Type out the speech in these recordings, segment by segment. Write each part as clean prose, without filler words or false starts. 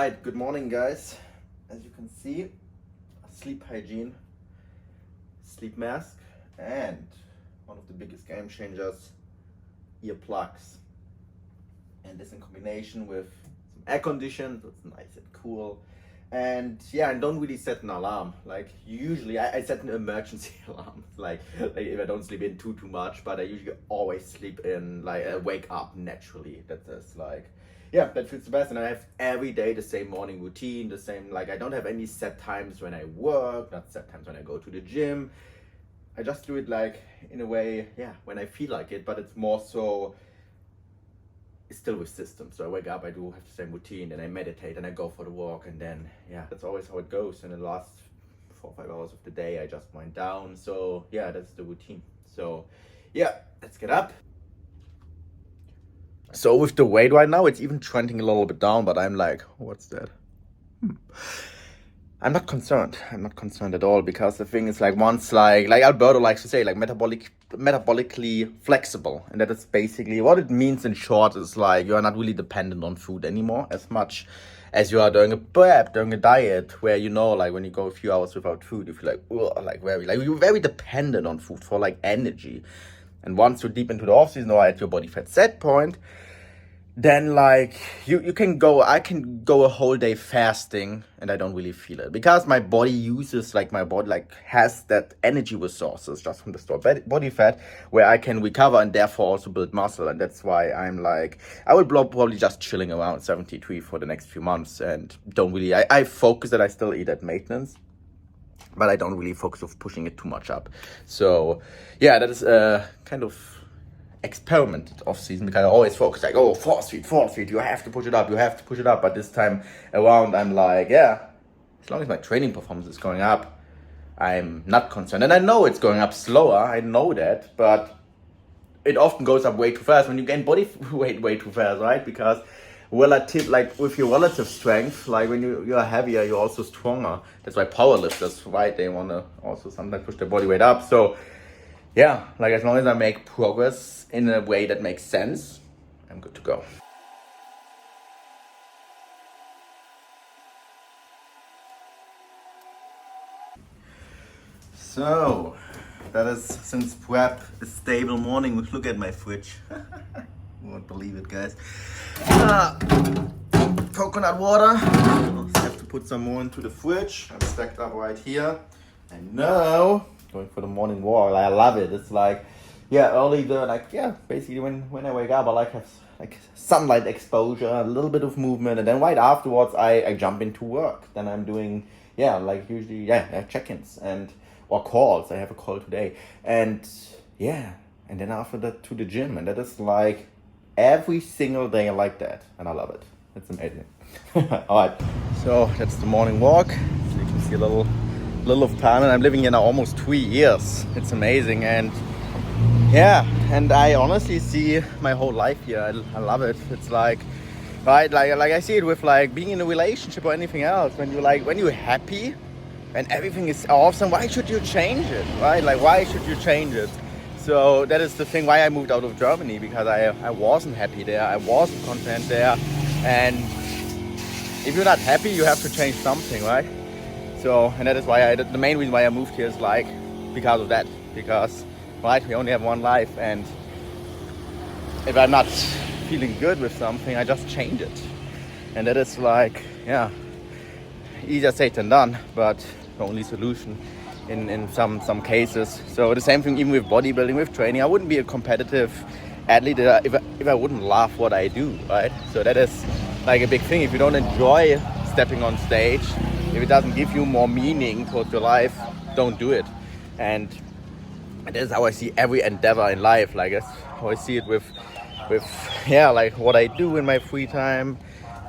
Alright, good morning guys. As you can see, sleep hygiene, sleep mask, and one of the biggest game changers, earplugs. And this in combination with some air condition, so it's nice and cool. And yeah, I don't really set an alarm. Like usually I set an emergency alarm. Like if I don't sleep in too much, but I usually always sleep in, like I wake up naturally. That is like, yeah, that feels the best. And I have every day the same morning routine, the same, like I don't have any set times when I work, not set times when I go to the gym. I just do it like in a way, yeah, when I feel like it, but it's more so, it's still with systems. So I wake up, I do have the same routine, then I meditate and I go for the walk, and then yeah, that's always how it goes. And in the last 4 or 5 hours of the day I just wind down. So yeah, that's the routine. So yeah, let's get up. So with the weight right now, it's even trending a little bit down, but I'm like, what's that? I'm not concerned. I'm not concerned at all, because the thing is, like, once, like Alberto likes to say, like metabolically flexible, and that is basically what it means in short. Is like you are not really dependent on food anymore as much as you are during a prep, during a diet, where like when you go a few hours without food, you feel like, ugh, you're very dependent on food for like energy. And once you're deep into the off season or at your body fat set point, then like I can go a whole day fasting and I don't really feel it, because my body uses, like my body like has that energy resources just from the stored body fat, where I can recover and therefore also build muscle. And that's why I'm like, I will probably just chilling around 73 for the next few months, and don't really, I focus that I still eat at maintenance, but I don't really focus on pushing it too much up. So yeah, that is kind of experimented off season, because I always focus like, oh, force feed, you have to push it up. But this time around I'm like, yeah, as long as my training performance is going up, I'm not concerned. And I know it's going up slower, I know that, but it often goes up way too fast when you gain body weight way too fast, right? Because relative, like with your relative strength, like when you are heavier, you're also stronger. That's why powerlifters, right, they want to also sometimes push their body weight up. So yeah, like as long as I make progress in a way that makes sense, I'm good to go. So, that is, since prep, a stable morning. Look at my fridge. You won't believe it, guys. Coconut water. I'll have to put some more into the fridge. I'm stacked up right here. And now, going for the morning walk. I love it. It's like, yeah, basically when I wake up, I like have like sunlight exposure, a little bit of movement, and then right afterwards I jump into work. Then I'm doing usually check-ins or calls. I have a call today, and and then after that to the gym, and that is like every single day like that, and I love it. It's amazing. All right, so that's the morning walk. So you can see a little of time, and I'm living here now almost 3 years. It's amazing, and I honestly see my whole life here. I love it. It's like, right, like I see it with like being in a relationship or anything else. When you're happy and everything is awesome, why should you change it, right? Like, why should you change it? So that is the thing why I moved out of Germany, because I wasn't happy there. I wasn't content there, and if you're not happy, you have to change something, right? So, and that is why the main reason why I moved here is like because of that. Because, right, we only have one life, and if I'm not feeling good with something, I just change it. And that is like, easier said than done, but the only solution in some cases. So the same thing even with bodybuilding, with training. I wouldn't be a competitive athlete if I wouldn't love what I do, right? So that is like a big thing. If you don't enjoy stepping on stage, if it doesn't give you more meaning towards your life, don't do it. And that is how I see every endeavor in life. Like that's how I see it with like what I do in my free time,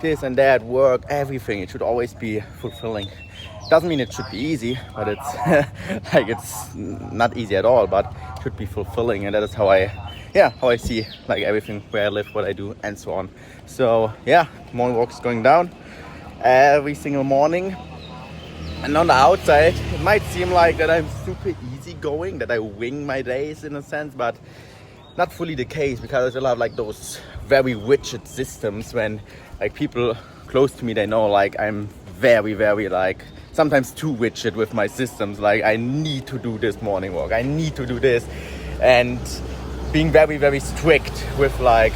this and that, work, everything. It should always be fulfilling. Doesn't mean it should be easy, but it's like it's not easy at all, but it should be fulfilling. And that is how I see like everything, where I live, what I do, and so on. So morning walk is going down every single morning. And on the outside, it might seem like that I'm super easygoing, that I wing my days in a sense, but not fully the case, because I still have like those very rigid systems when like people close to me, they know like I'm very, very like sometimes too rigid with my systems. Like I need to do this morning walk, I need to do this, and being very, very strict with like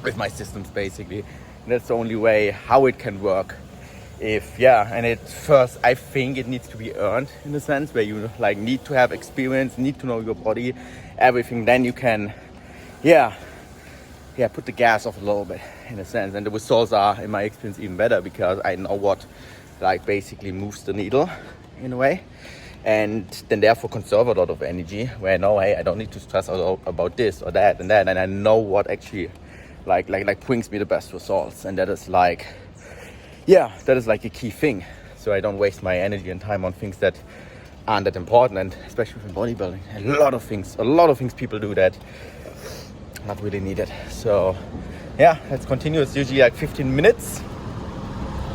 with my systems basically. And that's the only way how it can work. And it first, I think it needs to be earned in a sense where you like need to have experience, need to know your body, everything. Then you can, put the gas off a little bit in a sense. And the results are, in my experience, even better because I know what like basically moves the needle in a way. And then therefore conserve a lot of energy where I know, hey, I don't need to stress about this or that and that. And I know what actually like brings me the best results. And that is like, that is like a key thing. So I don't waste my energy and time on things that aren't that important. And especially in bodybuilding, a lot of things people do that not really needed. So let's continue. It's usually like 15 minutes,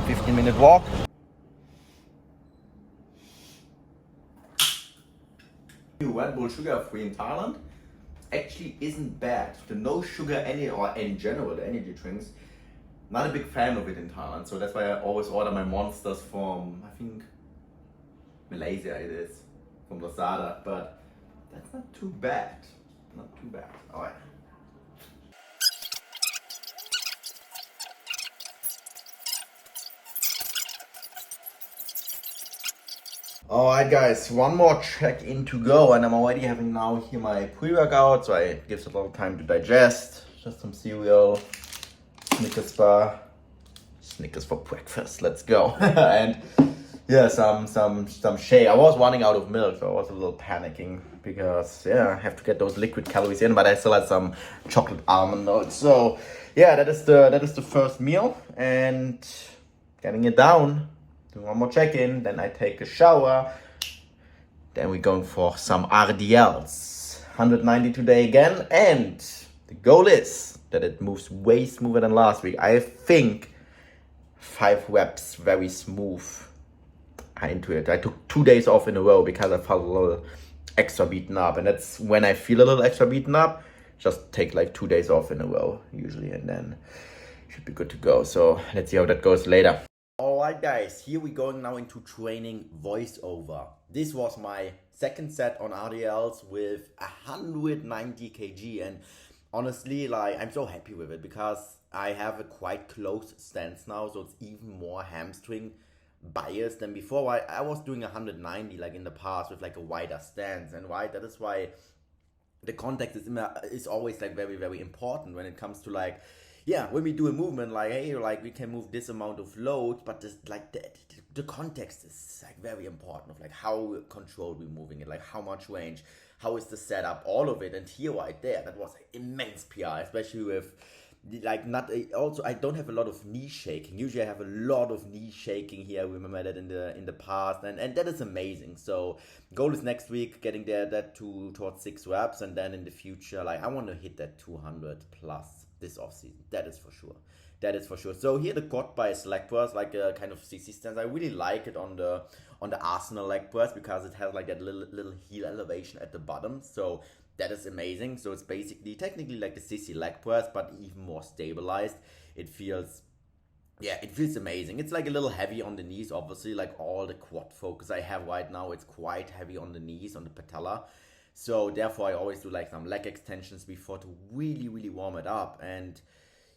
15-minute walk. Red Bull sugar free in Thailand actually isn't bad. The no sugar or in general the energy drinks, not a big fan of it in Thailand. So that's why I always order my monsters from, I think Malaysia it is, from Lazada. But that's not too bad. Not too bad. Alright. Alright guys, one more check-in to go, and I'm already having now here my pre-workout, so it gives a little time to digest. Just some cereal, Snickers bar, Snickers for breakfast, let's go. And some shake. I was running out of milk, so I was a little panicking because I have to get those liquid calories in, but I still had some chocolate almond milk. So that is the first meal, and getting it down. Do one more check-in, then I take a shower. Then we're going for some RDLs. 190 today again, and the goal is that it moves way smoother than last week. I think 5 reps, very smooth into it. I took 2 days off in a row because I felt a little extra beaten up, and that's when I feel a little extra beaten up, just take like 2 days off in a row usually, and then should be good to go. So let's see how that goes later. Alright guys, here we're going now into training voiceover. This was my second set on RDLs with 190 kg, and honestly, like, I'm so happy with it because I have a quite close stance now, so it's even more hamstring biased than before. I was doing 190 like in the past with like a wider stance, and that is why the context is always like very, very important when it comes to like, when we do a movement, like, hey, like we can move this amount of load, but this, like the context is like very important of like how controlled we're moving it, like how much range, how is the setup, all of it. And here right there, that was an immense PR, especially with like also I don't have a lot of knee shaking. Usually I have a lot of knee shaking here. I remember that in the past, and that is amazing. So goal is next week getting towards 6 reps, and then in the future, like I want to hit that 200 plus this off season. That is for sure. So here the quad biceps leg press, like a kind of CC stance. I really like it on the Arsenal leg press because it has like that little heel elevation at the bottom. So that is amazing. So it's basically technically like the CC leg press, but even more stabilized. It feels amazing. It's like a little heavy on the knees, obviously, like all the quad focus I have right now, it's quite heavy on the knees, on the patella. So therefore I always do like some leg extensions before to really, really warm it up. And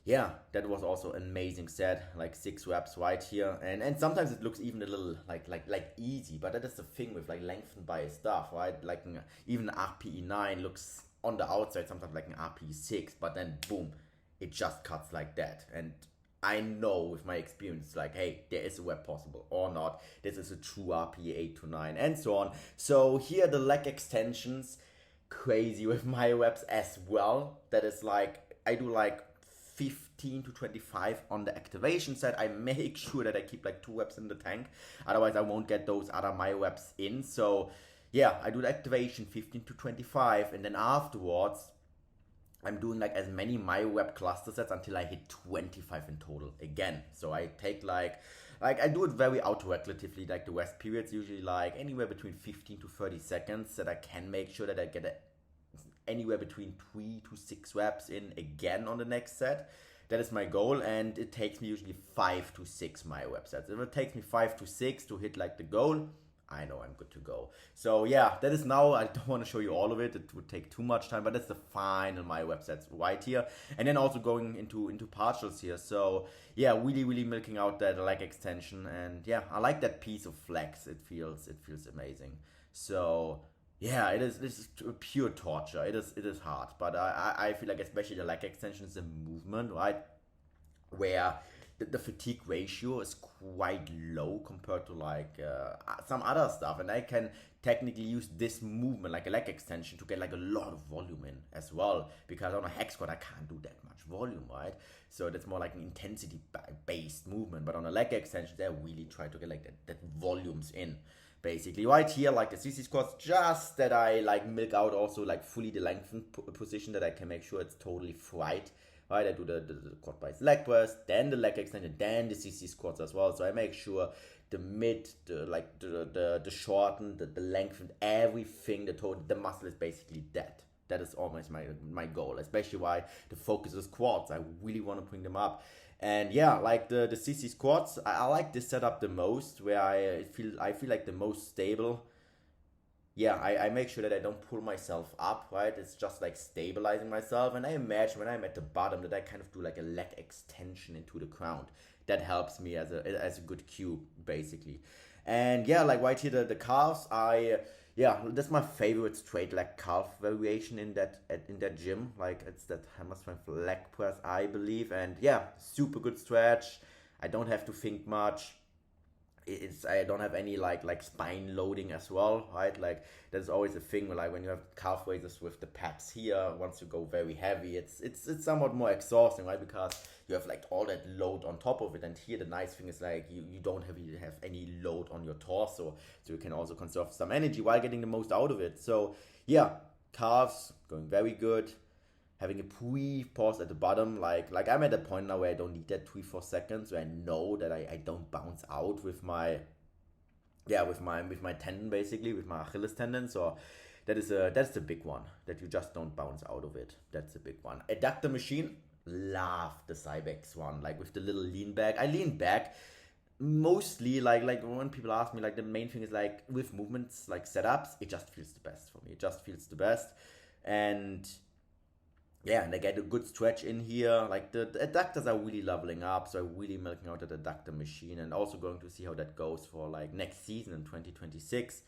that was also an amazing set, like 6 reps right here. And sometimes it looks even a little like easy, but that is the thing with like lengthened bias stuff, right? Like even RPE 9 looks on the outside sometimes like an RPE 6, but then boom, it just cuts like that. And I know with my experience, like, hey, there is a rep possible or not. This is a true RPE 8 to 9 and so on. So here the leg extensions, crazy with my reps as well. That is like, I do like 15 to 25 on the activation set. I make sure that I keep like 2 reps in the tank. Otherwise I won't get those other my reps in. So I do the activation 15 to 25, and then afterwards I'm doing like as many my rep cluster sets until I hit 25 in total again. So I take like I do it very auto-regulatively, like the rest periods usually like anywhere between 15 to 30 seconds, that I can make sure that I get anywhere between 3 to 6 reps in again on the next set. that is my goal, and it takes me usually 5 to 6 myo sets. If it takes me 5 to 6 to hit like the goal, I know I'm good to go. So yeah, that is now, I don't want to show you all of it, it would take too much time, but that's the final myo sets right here. And then also going into partials here. So yeah, really milking out that leg extension, and yeah, I like that piece of flex. It feels amazing. So yeah, this is pure torture. It is hard, but I feel like especially the leg extension is a movement, right? Where the fatigue ratio is quite low compared to like some other stuff, and I can technically use this movement like a leg extension to get like a lot of volume in as well, because on a hack squat I can't do that much volume, right? So that's more like an intensity based movement, but on a leg extension they really try to get like that volumes in basically. Right here, like the CC squats, just that I like milk out also like fully the lengthened position, that I can make sure it's totally fried. Right, I do the quad biceps leg press, then the leg extension, then the CC squats as well. So I make sure the mid, the shorten, the lengthen, everything, the muscle is basically dead. That is always my goal, especially why the focus is quads. I really want to bring them up. And yeah, like the CC squats, I like this setup the most, where I feel like the most stable. Yeah, I make sure that I don't pull myself up, right? It's just like stabilizing myself. And I imagine when I'm at the bottom that I kind of do like a leg extension into the ground. That helps me as a good cue, basically. And yeah, like right here, the calves, yeah, that's my favorite straight leg calf variation in that gym. Like it's that hammer strength leg press, I believe. And yeah, super good stretch. I don't have to think much. I don't have any like spine loading as well, right? Like there's always a thing like when you have calf raises with the peps here, once you go very heavy, it's somewhat more exhausting, right? Because you have like all that load on top of it, and here the nice thing is like you don't have any load on your torso, so you can also conserve some energy while getting the most out of it. So yeah, calves going very good. Having a brief pause at the bottom, like I'm at a point now where I don't need that 3-4 seconds, where I know that I don't bounce out with my tendon, basically with my Achilles tendon. So that's the big one, that you just don't bounce out of it. That's a big one. Adductor machine, love the Cybex one, like with the little lean back. I lean back mostly like when people ask me, like the main thing is like with movements like setups, it just feels the best for me. It just feels the best. And yeah, and I get a good stretch in here. Like the adductors are really leveling up, so I'm really milking out the adductor machine, and also going to see how that goes for like next season in 2026.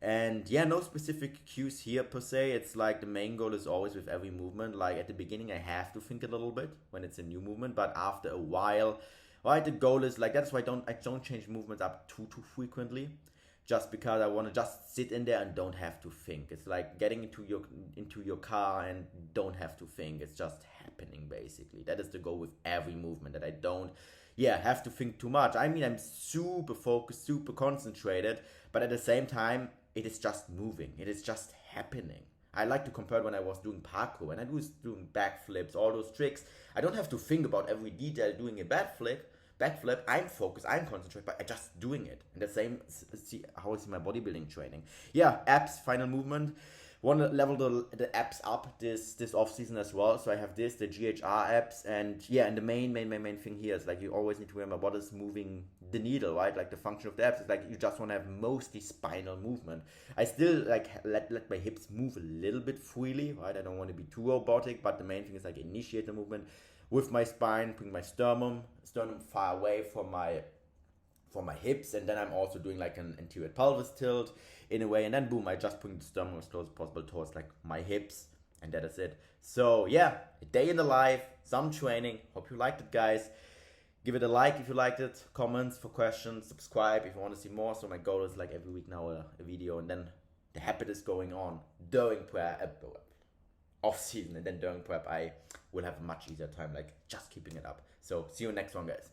And yeah, no specific cues here per se. It's like the main goal is always with every movement. Like at the beginning, I have to think a little bit when it's a new movement, but after a while, right, the goal is like, that's why I don't change movements up too frequently. Just because I want to just sit in there and don't have to think. It's like getting into your car and don't have to think. It's just happening, basically. That is the goal with every movement, that I don't have to think too much. I mean, I'm super focused, super concentrated, but at the same time, it is just moving. It is just happening. I like to compare it when I was doing parkour. When I was doing backflips, all those tricks, I don't have to think about every detail doing a backflip, I'm focused, I'm concentrated, but I'm just doing it. And the same, see how I see my bodybuilding training. Yeah, abs, final movement. Want to level the abs up this off season as well. So I have the GHR abs, and yeah, and the main thing here is like you always need to remember what is moving the needle, right? Like the function of the abs is like you just want to have mostly spinal movement. I still like let my hips move a little bit freely, right? I don't want to be too robotic, but the main thing is like initiate the movement with my spine, bring my sternum far away from my hips, and then I'm also doing like an anterior pelvis tilt in a way, and then boom, I just bring the sternum as close as possible towards like my hips, and that is it. So yeah, a day in the life, some training. Hope you liked it, guys. Give it a like if you liked it, comments for questions, subscribe if you want to see more. So my goal is like every week now a video, and then the habit is going on during off season, and then during prep I will have a much easier time like just keeping it up. So see you next one, guys.